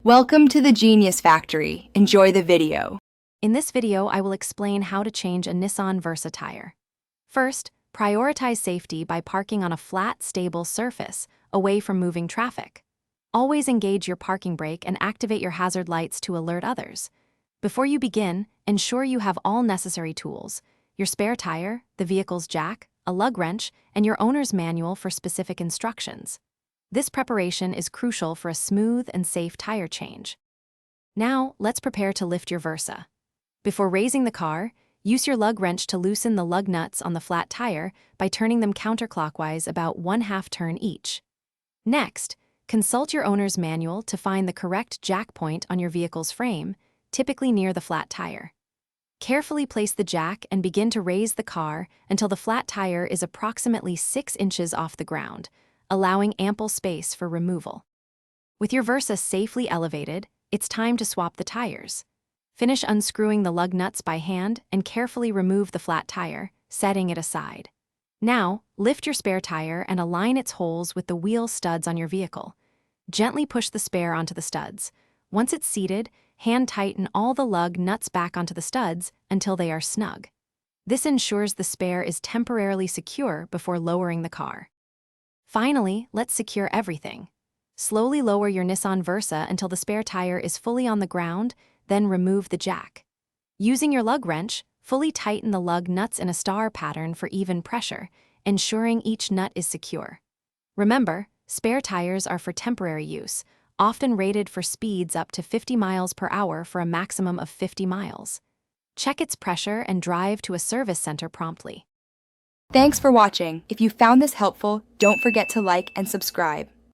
Welcome to the Genius Factory. Enjoy the video. In this video, I will explain how to change a Nissan Versa tire. First, prioritize safety by parking on a flat, stable surface, away from moving traffic. Always engage your parking brake and activate your hazard lights to alert others. Before you begin, ensure you have all necessary tools: your spare tire, the vehicle's jack, a lug wrench, and your owner's manual for specific instructions. This preparation is crucial for a smooth and safe tire change. Now, let's prepare to lift your Versa. Before raising the car, use your lug wrench to loosen the lug nuts on the flat tire by turning them counterclockwise about 1/2 turn each. Next, consult your owner's manual to find the correct jack point on your vehicle's frame, typically near the flat tire. Carefully place the jack and begin to raise the car until the flat tire is approximately 6 inches off the ground, allowing ample space for removal. With your Versa safely elevated, it's time to swap the tires. Finish unscrewing the lug nuts by hand and carefully remove the flat tire, setting it aside. Now, lift your spare tire and align its holes with the wheel studs on your vehicle. Gently push the spare onto the studs. Once it's seated, hand tighten all the lug nuts back onto the studs until they are snug. This ensures the spare is temporarily secure before lowering the car. Finally, let's secure everything. Slowly lower your Nissan Versa until the spare tire is fully on the ground, then remove the jack. Using your lug wrench, fully tighten the lug nuts in a star pattern for even pressure, ensuring each nut is secure. Remember, spare tires are for temporary use, often rated for speeds up to 50 miles per hour for a maximum of 50 miles. Check its pressure and drive to a service center promptly. Thanks for watching. If you found this helpful, don't forget to like and subscribe.